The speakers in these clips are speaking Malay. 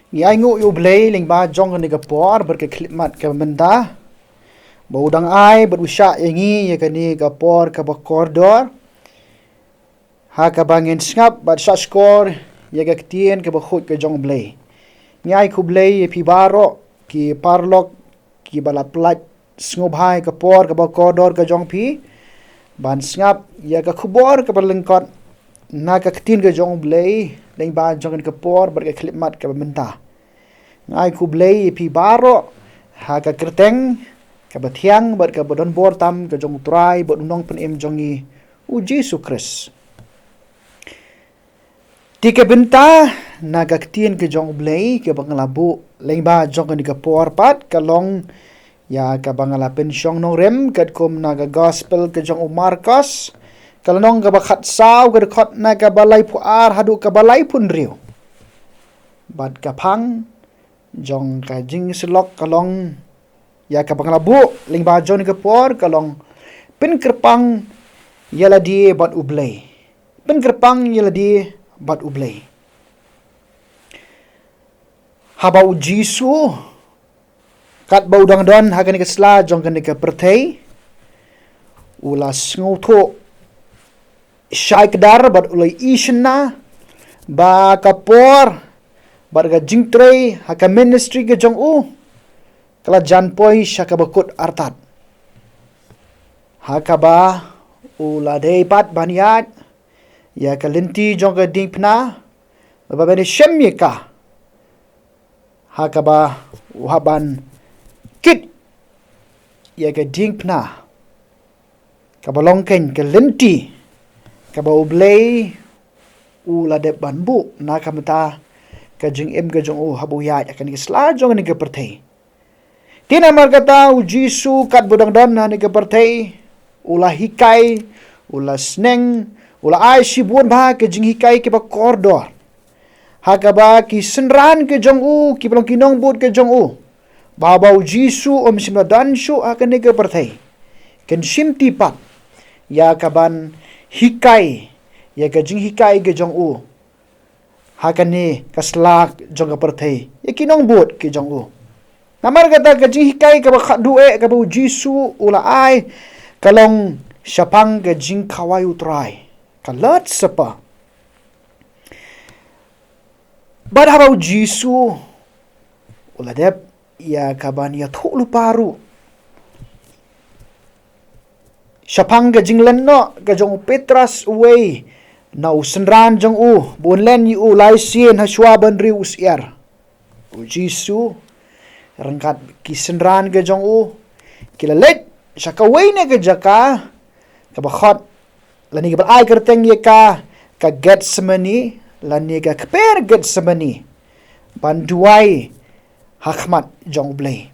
Ngai ngu U Blei lingba jong ni gapor berkeklipmat ke benda. Baudang ai berusya yangi yakani gapor ke bakordor. Ha ka bangin ngap bat skor ya Ka Ktien ke bakhut ke jong Blei. Ngai ku Blei pi baro ki parlok ki balaplat sngewbha ke por ke bakordor ke jong pi. Ban ngap ya ka khubor ke lyngkot na Ka Ktien ke jong Blei lingba jong ke por berkeklipmat ke benda. Ngai ku Blei pi baro ha ka kyrteng ka bathiang bat ka bodon bor tam ka jong trai bot nong pen em jongi U Jisu Khrist. Ti ke benta na Ka Ktien ke jong Blei ke banglabu lengba jong ni ka por pat ka long ya ka bangala pensyong nong rem kat kum na ka gospel ke jong Markos kalonong ka bakhat saw ka khot na ka balai pu ar hadu ka balai pun riu. Bat ka phang jong ka jingselok kalong ya ka banglabu lingba jong ni ka por kalong Pynkyrpang Ialade bat U Blei. Pynkyrpang Ialade bat U Blei. Haba U Jisu kat bau dang don hakan ni kesla jong kan ni ka perthei ulas nguto syai kedar bat ulai ishna ba kapor bat ga jingtrei haka ministry ke jong u kala janpoi syaka bakut artat haka ba Ialade pat baniat ya kalinti jong ka dingpna ba bani syemye ka haka ba uhaban kit ya ka dingpna kabalongken kalinti kaba U Blei Ialade banbu na kamata ka jingim ka jong u habuya akan ni sla jong ni ka perthei. Tina markata U Jisu kat budang dan ni ka perthei ula hikai ula sneng ula ai si buon ba ke jing hikai ke ba kordor. Haka ba ki senran ke jong u ki belong kinong bud ke jong u. Baba U Jisu simna dan syu akan ni ka perthei. Ken simti pat ya kaban hikai ya ka jing hikai ke jong u. Hakan ni kaslak jong ka perthei ya kinong bud ke jong u. Namar kata ka jing hikai ka ba khadue ka ba U Jisu ula ai kalong syapang ka jing khawai utrai. Kalat sapa. Badha U Jisu ula dep ya kaban ya thulu paru. Syapang ka jing lenno ka jong Petras iwei na usenran jong u bon len yu lai sien haswa ban ri usiar U Jisu rangkat kisenran ke jong u kilalet syaka weine ke jaka ka bakhot lani ka ai kyrteng ye ka Getsemani lani ka kper Getsemani banduai hakmat jong Blei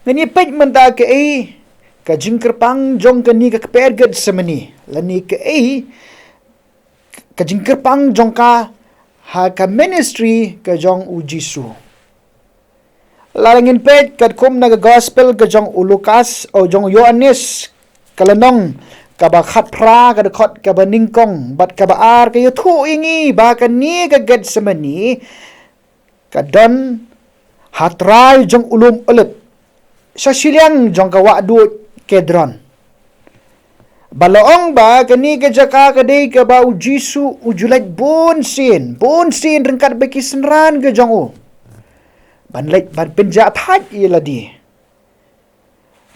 ngani pej menta ke ai ka Pynkyrpang jong ka ni ka kper Getsemani lani ke ai ka Pynkyrpang jong ka ha ka ministry ka jong U Jisu. Larangin pet kat kum na ka gospel ka jong U Lukas o jong Yohanes kalanong ka ba khat pra ka khot ka ba ningkong bat ka ba ar ka yu thu ingi ba ka ni ka Getsemani ka don hatrai jong ulum ulit sa silyang jong ka wadu Kedron. Balaong ba kani ka jaka kadai ka ba U Jisu ujulat bon sin rengkat beki senran ke jong u banlet ban penja that Ialade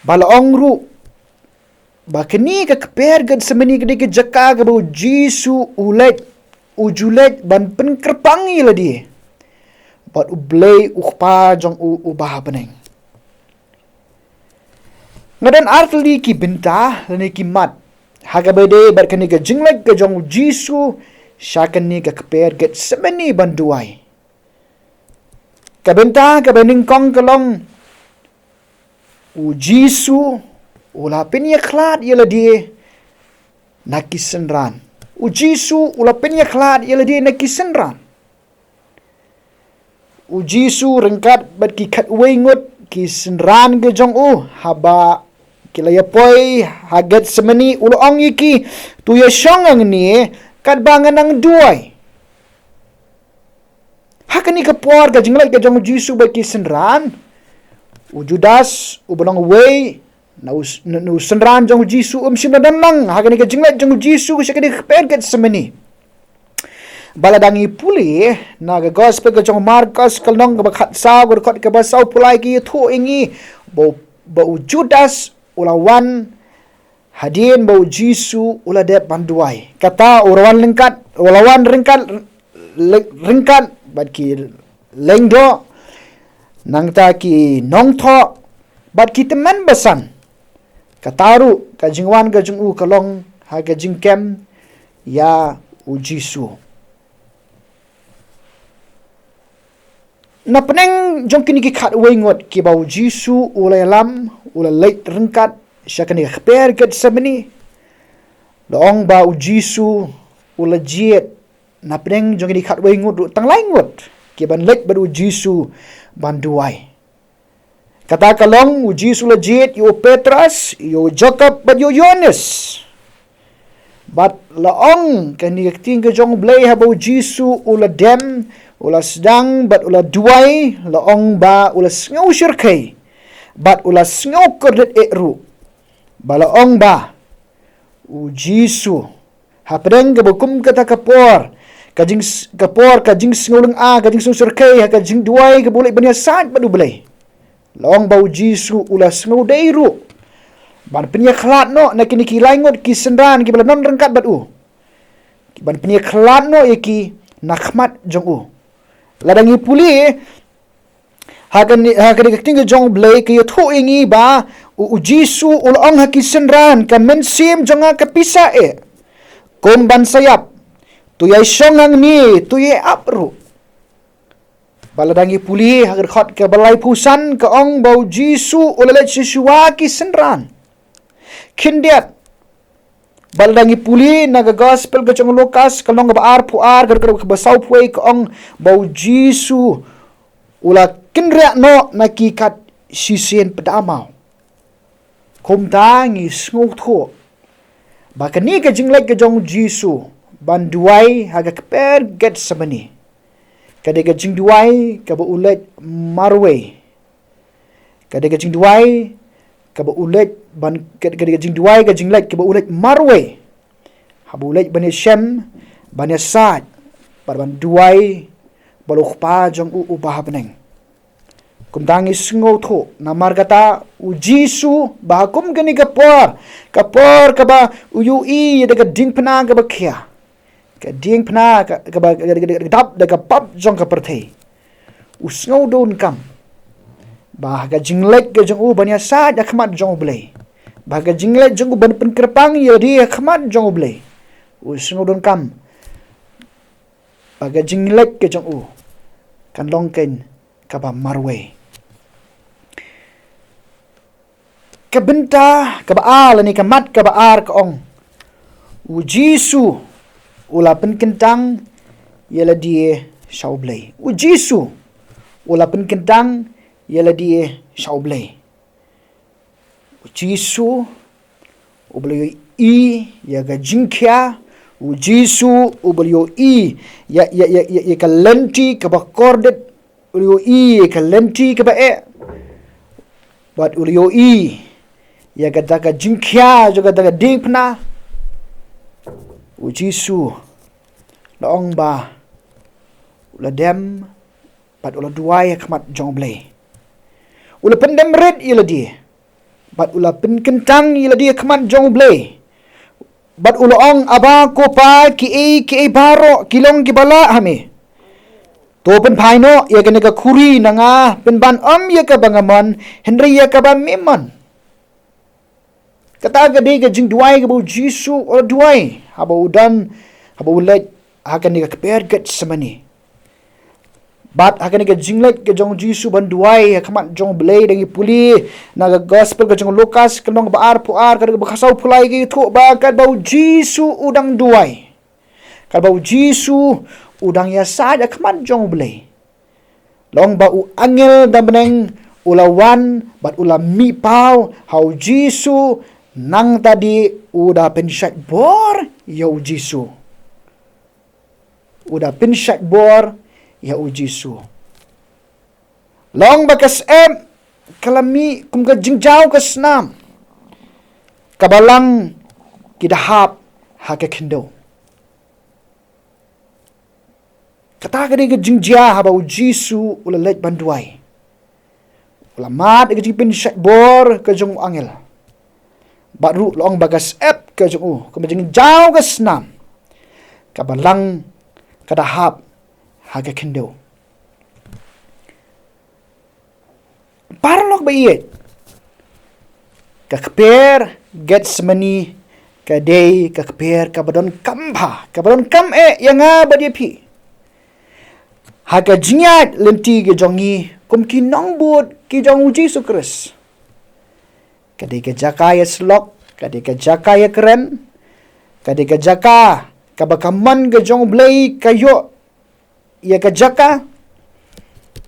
balaong ru ba kani ka kper Getsemani kadai ka jaka ka ba U Jisu ujulat ban Pynkyrpang Ialade bat U Blei ukpa jong u ubah beneng ngadan artli ki benta lani ki mat haga bede bar kani ka jinglet ka jong U Jisu syakani ka kper Getsemani banduai ka benta ka bening kong kalong U Jisu ula penyaklat Ialade nakisenran U Jisu ula penyaklat Ialade nakisenran U Jisu rengkat bat ki khat wengut ki senran ke jong u haba kilayapoi haget semeni ulong iki tuya syongang ni kat bangan ang duai Hakani kapor ka jinglai ka jong Jisu ba ki senran. U Judas u belong iwei na senran jong Jisu simna danlang hakani ka jinglai jong Jisu sakani pen ket semeni. Baladangi puli na ga gospel ka jong Markos kalnong ka bakhat saw ka khot ka basaw pulai ki thu ingi ba u Judas ulawan hadin ba u Jisu ulade banduai kata urawan lengkat ulawan ringkat bat ki lengdo nang ta ki nongtho bat ki teman basan kataru ka jingwan ka jung u kalong ha ka jingkem ya u Jisu. Na peneng jong kini ki khat wengot ki bau Jisu ulai lam ulai leit rengkat syakani khper ket semeni dong bau Jisu ulai jiet na peneng jong kini khat wengot du tang laingot ki ban leit bau Jisu ban duai kata kalong u Jisu ulai jiet yo Petrus yo Jacob bat yo Yohanes bat laong kani ting ke jong blei ha bau Jisu ulai dem ula sedang bat ula duai laong ba ula sngeu syirkai bat ula sngeu kerdet ekru ba laong ba u Jisu hapdeng ke bukum kata kapor kajing kapor kajing sngeu leng a kajing sngeu syirkai kajing duai ke boleh bania sat badu belai laong ba u Jisu ula sngeu deiru ban penia khlat no na kini ki laingot ki sendan ki bala non rengkat bat u ban penia khlat no ki nakhmat jong u ladangi puli hagan tinggal jong blei ke thu ingi ba u Jisu ulong hakisenran ka mensim jonga kapisa komban sayap tu yai songang ni tu ye apru baladangi puli hagar khot ke balai pusan ka ong bau Jisu ulalet siswa kisenran kindiat baldangi puli naga gospel ka jong Lukas kalong ba ar puar gar ka basau puai ka ong bau Jisu ula kinria no nakikat sisien pedamau kumtangi sngu tho bakani ka jinglek ka jong Jisu banduai haga kper get samani kade ka jingduai ka ba ulet marwe kade ka jingduai ka ba ulet ban kade jing duai ka jing lek ka ba ulet marwe habu ulet bani shem bani sad ban duai balukh pa jong u bahabneng kumdangi sngo tho na margata u Jisu bahakum gani kapor ka ba uyu i daga ding pna ka ba khia ka ding pna ka ba dap daga pap jong ka perthei u sngo don kam bahaga jinglek ke jong u bania sad akhmat jong blei bahaga jinglek jong u ban Pynkyrpang yadi akhmat jong blei usung don kam bahaga jinglek ke jong u kan longken kaba marwe kabenta kaba al ni kamat kaba ar ka ong u Jisu ula penkentang yala die shau blei u Jisu ula penkentang yala die shau blei u Jisu u blei i ya ga jingkya u Jisu u blei i ya ka lenti ka ba kordet u i ka lenti ka ba but u i ya ga daga jingkya juga daga dingpna u Jisu laong ba ula dem pat ula duai khmat jong blei ula pendem red ila dia bat ula penkentang ila dia khmat jong blei bat ula ong aba ko pa ki baro kilong ki bala hame to pen phaino ya ka ka khuri nanga pen ban ya ka bangamon henry ya ka ba memon kata ga de ga jing duai ga bu Jisu ula duai haba udan haba ulet akan ka per get semani bat akan ka jinglet ka jong Jisu ban duai khmat jong blei dangi puli na gospel ka jong Lukas kanong baar puar ka bakhasaw pulai ki thu ba ka bau Jisu udang duai ka bau Jisu udang ya sa khmat jong blei long ba u angel damneng ulawan bat ulam mi pau hau Jisu nang tadi udah pensat bor yo Jisu udah pensat bor ya U Jisu. Long bakas kalami kum ka jingjau ka snam. Kabalang kidahap ha ka kindo. Kata ka di ka jingjia haba U Jisu ulalet banduay. Ulamat ka jingpin syatbor ka jong angel. Baru long bagas ka jong kumajingjau ka snam. Kabalang kadahap haga kendo. Parlok ba iyet? Kakper Getsemani kadai kakper kabadon kambha kabadon yang badipi. Haga jingyat lenti ke jongi kum kinong bud ki jong U Jisu Khrist. Kadai ke jakaya slok, kadai ke jakaya keren, kadai ke jaka kabakaman ke jong blei kayo ia ke jaka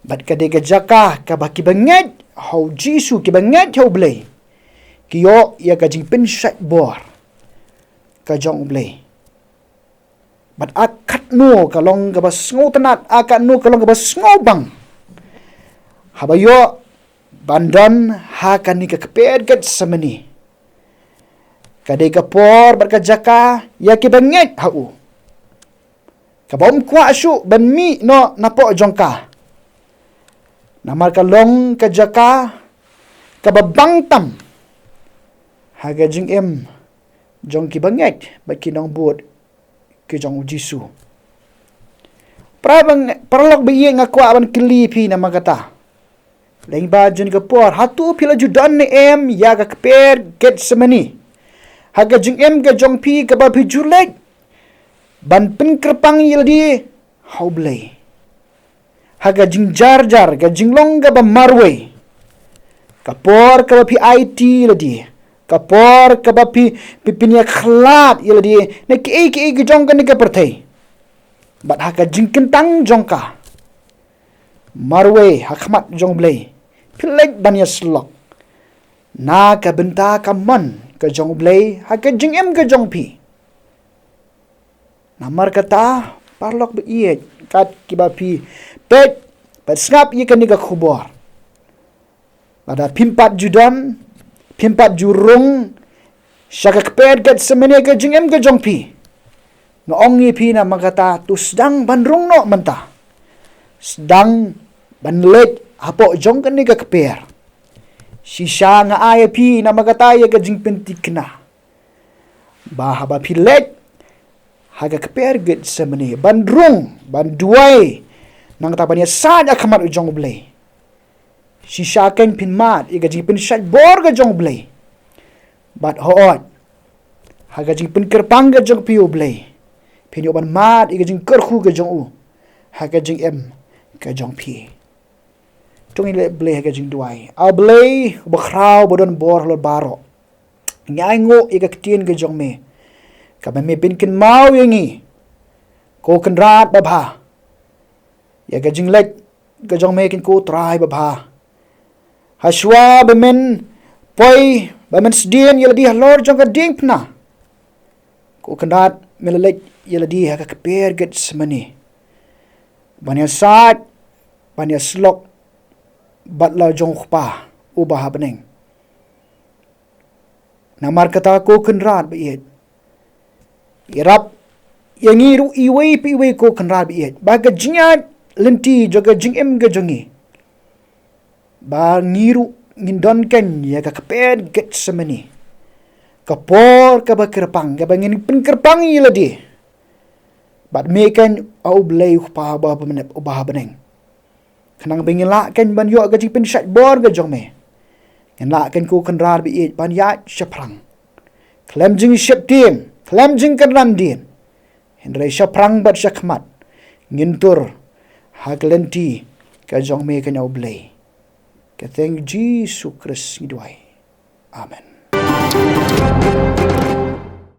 bat kadai ke jaka kabaki banget hau Jisu ki banget hau blei kiyo ia ka jingpin syat bor ka jong blei bat akat no kalong ka basngo tenat akat no kalong ka basngo bang habayo bandan ha kan ni ka keped kat semeni kadai ka por bat ka jaka ia ki banget hau kabom kwa asu ban mi no napo jongka namar kalong ka jaka kababang tam haga jingim jong ki banget bat kinong bud ke jong U Jisu. Paralok biye ngakwa aban kilipi na magata. Lain bajun ka por hatu pila judan ni ya ka kper Getsemani. Haga jingim ka jong pi ka ba pi julek ban Pynkyrpang Ialade U Blei. Haga jingjar-jar ga jinglong ga ba marwe. Kapor ka ba pi IT Ialade. Kapor ka ba pi pinya khlat Ialade. Na ki ga jong ka ni ka pertai. Bat haga jingkentang jong ka. Marwe hakmat jong Blei. Pilek banya slok. Na ka benta ka man ka jong Blei. Haga jingim ka jong pi. Namar kata parlok beiet kat kibapi pet sngap ye kan ka khubor. Pada pimpat judan pimpat jurung syakak pet kat semene ka jingem ka jongpi. Noong ye pi na magata tu sedang bandrung no mentah. Sedang banlet apo jong kan ni ka kper. Sisa nga ay pi na magata ye ka jingpenti kena. Bahaba pilet haga keper Getsemani bandrung banduai nang tapanya sada kamar jong Blei sisyaken pinmat iga jingpin syat bor ga jong Blei bat hoot haga jingpin Pynkyrpang ga jong U Blei pinyoban mat iga jing kerhu ga jong U haga jing ga jong pi tungin le Blei haga jing duai U Blei bakrau bodon bor lo baro nyango iga Ktien ga jong me kaba me pinkin mau yangi ko kenrat babha ya ga jinglek ga jong me kin ko trai babha haswa bemen poi bemen sedien Ialade lor jong ga ding pna ko kenrat melelek Ialade ha ka keper Getsemani banya sat banya slok batla jong khpa ubah beneng namar kata ko kenrat beiet iarap yang iru iwei ko kenral biet baga jinyat lenti joga jingim ga jongi ba ngiru ngindon ken ya ka keped Getsemani kapor ka ba Pynkyrpang ga bangin Pynkyrpang Ialade bat meken U Blei pa ba menep ubah beneng kenang bengila ken ban yo ga jingpin syat bor ga jong me ngenla ken ko kenral biet ban ya syaplang klem jing syap tim Klam jing kan din. Hendrai syaprang bat syakmat. Ngintur. Haglenti. Ka jong me kan U Blei. Ka thank Jesus Khrist ngidwai. Amen.